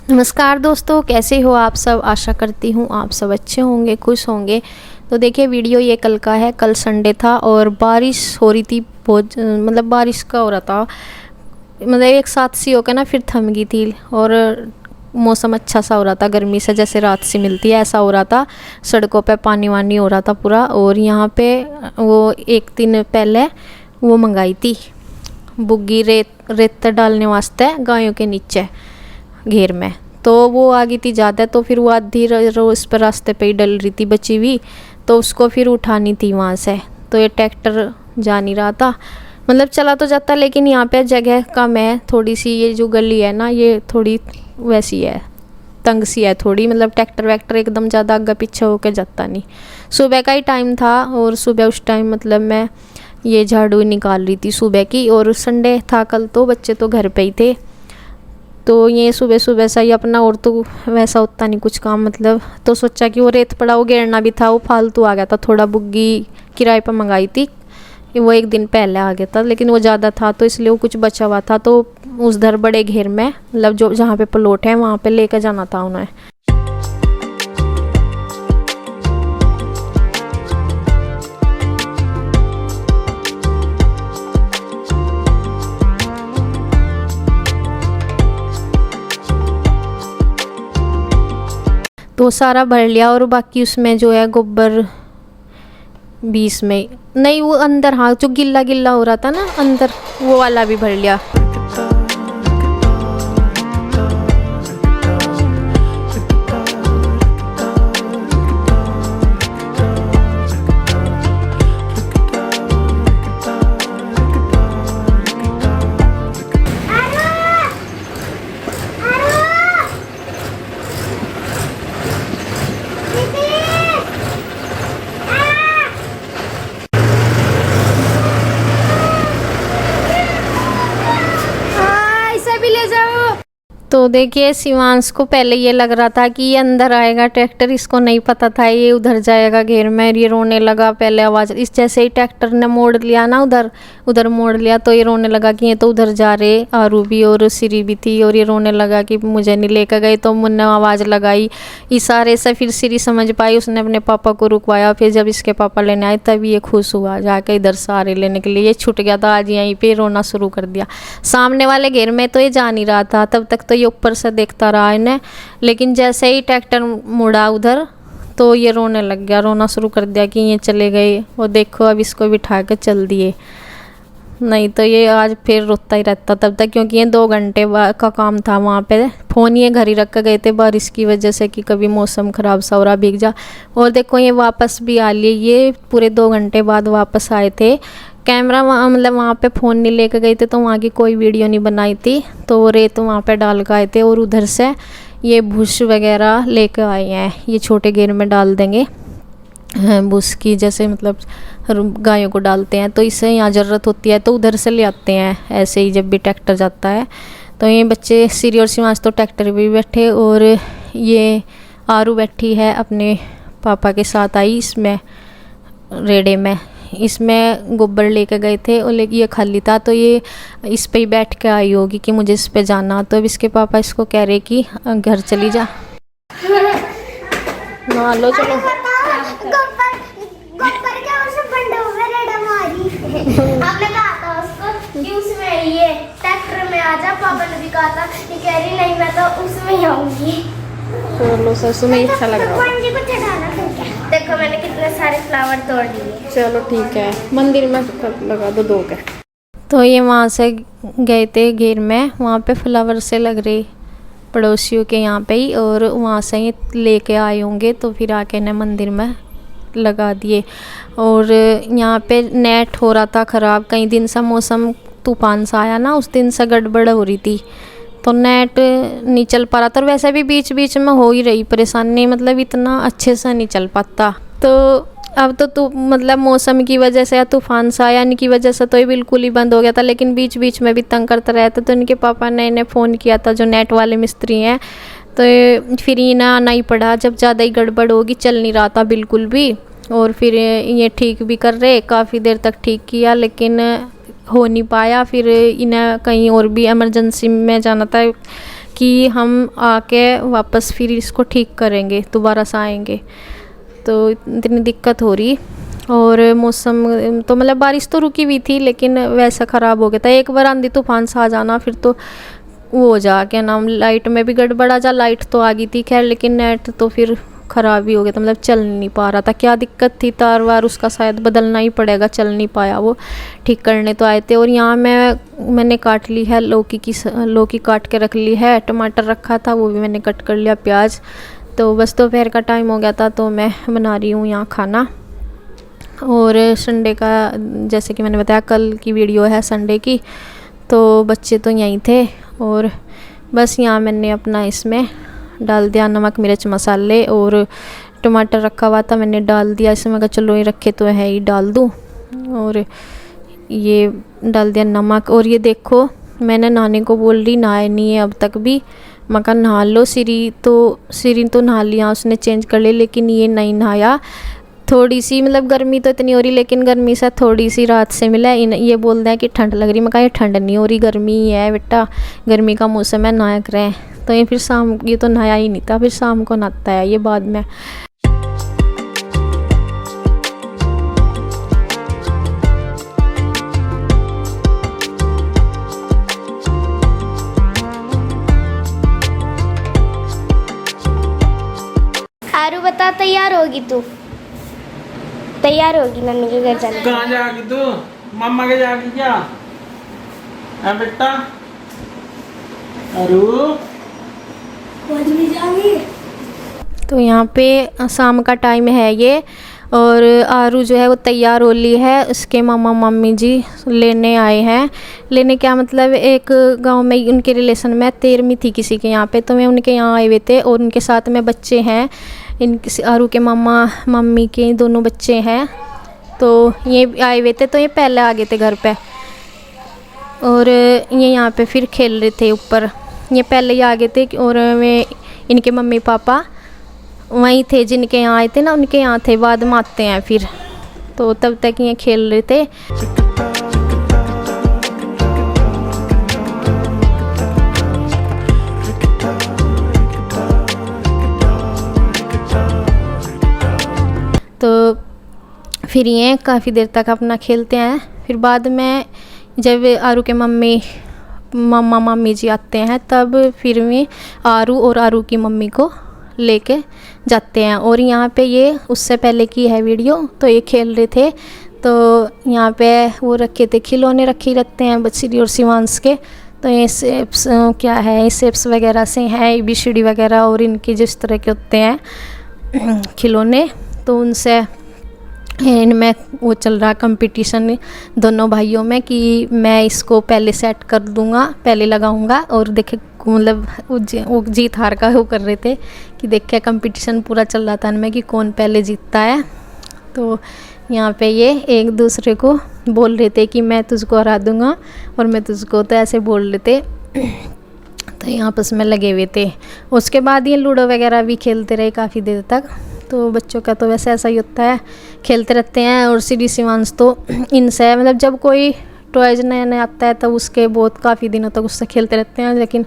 नमस्कार दोस्तों, कैसे हो आप सब। आशा करती हूँ आप सब अच्छे होंगे, खुश होंगे। तो देखिए वीडियो ये कल का है। कल संडे था और बारिश हो रही थी बहुत, मतलब बारिश का हो रहा था, मतलब एक साथ सी होकर ना फिर थम गई थी और मौसम अच्छा सा हो रहा था। गर्मी से जैसे रात सी मिलती है ऐसा हो रहा था। सड़कों पे पानी वानी हो रहा था पूरा। और यहाँ पे वो एक दिन पहले वो मंगाई थी बुग्गी, रेत डालने वास्ते गायों के नीचे घेर में। तो वो आ गई थी ज़्यादा, तो फिर वो आधी रोज पर रास्ते पे ही डल रही थी बची हुई, तो उसको फिर उठानी थी वहाँ से। तो ये ट्रैक्टर जा नहीं रहा था, मतलब चला तो जाता लेकिन यहाँ पे जगह कम है थोड़ी सी। ये जो गली है ना ये थोड़ी वैसी है, तंग सी है थोड़ी, मतलब ट्रैक्टर वैक्टर एकदम ज़्यादा आगे पीछे होके जाता नहीं। सुबह का ही टाइम था और सुबह उस टाइम मतलब मैं ये झाड़ू निकाल रही थी सुबह की। और संडे था कल, तो बच्चे तो घर पे ही थे। तो ये सुबह सुबह सा ही अपना, और तो वैसा होता नहीं कुछ काम मतलब। तो सोचा कि वो रेत पड़ा वो घेरना भी था, वो फालतू आ गया था थोड़ा। बुग्गी किराए पर मंगाई थी, वो एक दिन पहले आ गया था लेकिन वो ज़्यादा था तो इसलिए वो कुछ बचा हुआ था। तो उस धर बड़े घेर में, मतलब जो जहाँ पे प्लॉट है वहाँ पे लेकर जाना था उन्हें। तो सारा भर लिया और बाकी उसमें जो है गोबर बीच में नहीं, वो अंदर, हाँ जो गिल्ला गिल्ला हो रहा था ना अंदर, वो वाला भी भर लिया। तो देखिए शिवांश को पहले ये लग रहा था कि ये अंदर आएगा ट्रैक्टर, इसको नहीं पता था ये उधर जाएगा घेर में। ये रोने लगा पहले, आवाज़ इस जैसे ही ट्रैक्टर ने मोड़ लिया ना उधर मोड़ लिया, तो ये रोने लगा कि ये तो उधर जा रहे। आरू भी और सिरी भी थी और ये रोने लगा कि मुझे नहीं लेकर गए। तो मुन्ने आवाज़ लगाई इशारे से, फिर सिरी समझ पाई, उसने अपने पापा को रुकवाया। फिर जब इसके पापा लेने आए तभी ये खुश हुआ, जाके इधर सहारे लेने के लिए। ये छूट गया था आज, यहीं पे रोना शुरू कर दिया। सामने वाले घेर में तो ये जा नहीं रहा था, तब तक तो ऊपर से देखता रहा इन्हें। लेकिन जैसे ही ट्रैक्टर मुड़ा उधर तो ये रोने लग गया, रोना शुरू कर दिया कि ये चले गए। और देखो अब इसको बिठा के चल दिए, नहीं तो ये आज फिर रोता ही रहता तब तक, क्योंकि ये 2 घंटे का काम था वहाँ पे। फ़ोन ये घर ही रख के गए थे बारिश की वजह से कि कभी मौसम ख़राब सा हो रहा भीग जा। और देखो ये वापस भी आ लिए, ये पूरे 2 घंटे बाद वापस आए थे। कैमरा मतलब वहाँ पे फ़ोन नहीं लेकर गए थे तो वहाँ की कोई वीडियो नहीं बनाई थी। तो रेत वहाँ पे डाल कर आए थे और उधर से ये भूस वगैरह लेकर आए हैं, ये छोटे घेर में डाल देंगे। भूस की जैसे मतलब गायों को डालते हैं, तो इससे यहाँ ज़रूरत होती है तो उधर से ले आते हैं ऐसे ही जब भी ट्रैक्टर जाता है। तो ये बच्चे सिरी और शिवांश तो ट्रैक्टर भी बैठे और ये आरू बैठी है अपने पापा के साथ, आई इसमें रेड़े में। इसमें गोबर लेके गए थे और ये खाली था तो ये इस पे ही बैठ के आई होगी कि मुझे इस पे जाना। तो अब इसके पापा इसको कह रहे कि घर चली जा, नहा लो चलो। आपने कहा था उसको कि उसमें ये ट्रैक्टर में आ जा, पापा ने भी कहा था, ये कह रही नहीं मैं तो उसमें ही आऊंगी। चलो ससुर में अच्छा लग रहा है। देखो मैंने कितने सारे फ्लावर तोड़ लिए। चलो ठीक है, मंदिर में लगा दो 2 के। तो ये वहाँ से गए थे घेर में, वहाँ पे फ्लावर से लग रहे पड़ोसियों के यहाँ पे ही, और वहाँ से ही लेके आए होंगे। तो फिर आके ने मंदिर में लगा दिए। और यहाँ पे नेट हो रहा था ख़राब, कई दिन से मौसम तूफान सा आया ना, उस दिन से गड़बड़ हो रही थी तो नेट नहीं चल पा रहा था। और वैसे भी बीच बीच में हो ही रही परेशानी, मतलब इतना अच्छे से नहीं चल पाता। तो अब तो मतलब मौसम की वजह से या तूफान सा आया इनकी वजह से तो ये बिल्कुल ही बंद हो गया था, लेकिन बीच बीच में भी तंग करता रहता। तो इनके पापा ने इन्हें फ़ोन किया था जो नेट वाले मिस्त्री हैं, तो फिर इन्हें आना ही पड़ा। जब ज़्यादा ही गड़बड़ होगी, चल नहीं रहा था बिल्कुल भी, और फिर ये ठीक भी कर रहे, काफ़ी देर तक ठीक किया लेकिन हो नहीं पाया। फिर इन्हें कहीं और भी इमरजेंसी में जाना था कि हम आके वापस फिर इसको ठीक करेंगे, दोबारा से आएंगे। तो इतनी दिक्कत हो रही। और मौसम तो मतलब बारिश तो रुकी हुई थी लेकिन वैसा ख़राब हो गया था। एक बार आंधी तूफान सा आ जाना फिर तो वो हो जा, क्या नाम, लाइट में भी गड़बड़ा जा। लाइट तो आ गई थी खैर, लेकिन नेट तो फिर ख़राब ही हो गया था, मतलब चल नहीं पा रहा था। क्या दिक्कत थी, तार वार उसका शायद बदलना ही पड़ेगा, चल नहीं पाया वो। ठीक करने तो आए थे। और यहाँ मैंने काट ली है लौकी काट के रख ली है। टमाटर रखा था वो भी मैंने कट कर लिया, प्याज। तो बस दोपहर का टाइम हो गया था तो मैं बना रही हूँ यहाँ खाना। और संडे का, जैसे कि मैंने बताया, कल की वीडियो है संडे की। तो बच्चे तो यहीं थे और बस यहाँ मैंने अपना इसमें डाल दिया नमक मिर्च मसाले, और टमाटर रखा हुआ था मैंने डाल दिया इसमें। मैं कहा चलो ये रखे तो है ही, डाल दूँ। और ये डाल दिया नमक। और ये देखो, मैंने नहाने को बोल रही, नहाए नहीं है अब तक भी। मैं कहा नहा लो। सिरी तो नहा लिया उसने, चेंज कर ली, लेकिन ये नहीं नहाया। थोड़ी सी मतलब गर्मी तो इतनी हो रही, लेकिन गर्मी से थोड़ी सी रात से मिला। ये बोल रहे हैं कि ठंड लग रही। मैं कहा ये ठंड नहीं हो रही, गर्मी ही है बेटा, गर्मी का मौसम है, नहाया करें। तो ये फिर शाम, ये तो नहाया ही नहीं था, फिर शाम को नहाता है ये बाद में। आरू बता, तैयार होगी तू? तैयार होगी नानी के घर जाने? कहाँ जाएगी तू? मम्मा के जाएगी क्या? है बेटा? अरू तो यहाँ पे शाम का टाइम है ये, और आरू जो है वो तैयार हो ली है। उसके मामा मम्मी जी लेने आए हैं। लेने क्या मतलब, एक गांव में उनके रिलेशन में 13वीं थी किसी के यहाँ पे, तो मैं उनके यहाँ आए हुए थे। और उनके साथ में बच्चे हैं, इन आरू के मामा मम्मी के दोनों बच्चे हैं। तो ये आए हुए थे, तो ये पहले आ गए थे घर पे। और ये यहाँ पे फिर खेल रहे थे ऊपर। ये पहले ही आ गए थे। और वे इनके मम्मी पापा वहीं थे, जिनके यहाँ आए थे ना उनके यहाँ थे, बाद में आते हैं फिर। तो तब तक ये खेल रहे थे। तो फिर ये काफ़ी देर तक अपना खेलते हैं। फिर बाद में जब आरू के मामा मम्मी जी आते हैं, तब फिर में आरू और आरू की मम्मी को लेके जाते हैं। और यहाँ पे ये उससे पहले की है वीडियो। तो ये खेल रहे थे, तो यहाँ पे वो रखे थे खिलौने, रखे ही रहते हैं बच्ची और शिवांश के। तो ये शेप्स क्या है, ये शेप्स वगैरह से हैं, ABCD वगैरह, और इनके जिस तरह के होते हैं खिलौने, तो उनसे इनमें वो चल रहा कंपटीशन दोनों भाइयों में कि मैं इसको पहले सेट कर दूंगा, पहले लगाऊंगा। और देखे मतलब वो जीत हार का वो कर रहे थे कि देखे कंपटीशन पूरा चल रहा था इनमें कि कौन पहले जीतता है। तो यहाँ पे ये एक दूसरे को बोल रहे थे कि मैं तुझको हरा दूंगा और मैं तुझको, तो ऐसे बोल रहे थे। तो यहाँ आपस में लगे हुए थे। उसके बाद ये लूडो वगैरह भी खेलते रहे काफ़ी देर तक। तो बच्चों का तो वैसे ऐसा ही होता है, खेलते रहते हैं। और श्री शिवांश तो इनसे मतलब जब कोई टॉयज नया नया आता है तो उसके बहुत काफ़ी दिनों तक उससे खेलते रहते हैं, लेकिन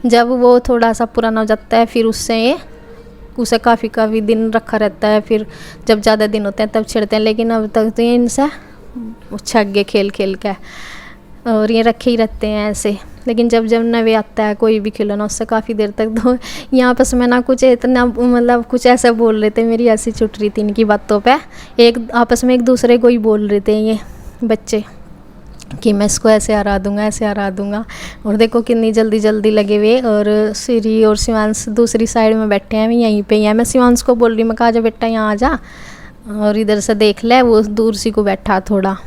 जब वो थोड़ा सा पुराना हो जाता है फिर उसे काफ़ी दिन रखा रहता है। फिर जब ज़्यादा दिन होते हैं तब छेड़ते हैं, लेकिन अब तक तो ये इनसे छक गए खेल के, और ये रखे ही रहते हैं ऐसे। लेकिन जब नवे आता है कोई भी खिलौना उससे काफ़ी देर तक, तो यहाँ आपस में ना कुछ इतना मतलब कुछ ऐसा बोल रहे थे, मेरी ऐसी छुट रही थी इनकी बातों पे। एक आपस में एक दूसरे को ही बोल रहे थे ये बच्चे कि मैं इसको ऐसे हरा दूंगा, ऐसे हरा दूंगा। और देखो कितनी जल्दी लगे हुए। और श्री और शिवांश दूसरी साइड में बैठे हैं, यहीं पे ही है। मैं शिवांश को बोल रही, मैं कहा जा बेटा यहाँ आ जा और इधर से देख ले। वो दूर सी को बैठा थोड़ा।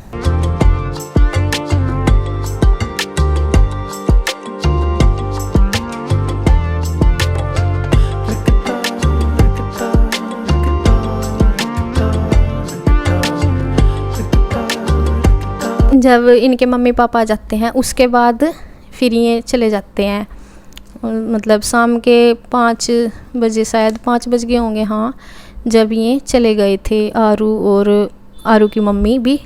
जब इनके मम्मी पापा आ जाते हैं उसके बाद फिर ये चले जाते हैं, मतलब शाम के 5 बजे, शायद 5 बज गए होंगे, हाँ, जब ये चले गए थे आरू और आरू की मम्मी भी।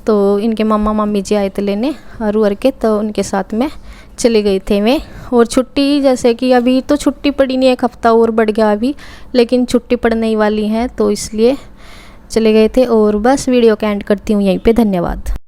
तो इनके मामा मम्मी जी आए थे लेने आरू और के, तो उनके साथ में चले गए थे मैं। और छुट्टी जैसे कि अभी तो छुट्टी पड़ी नहीं, 1 हफ्ता और बढ़ गया अभी, लेकिन छुट्टी पड़ने ही वाली है तो इसलिए चले गए थे। और बस वीडियो का एंड करती हूँ यहीं पे। धन्यवाद।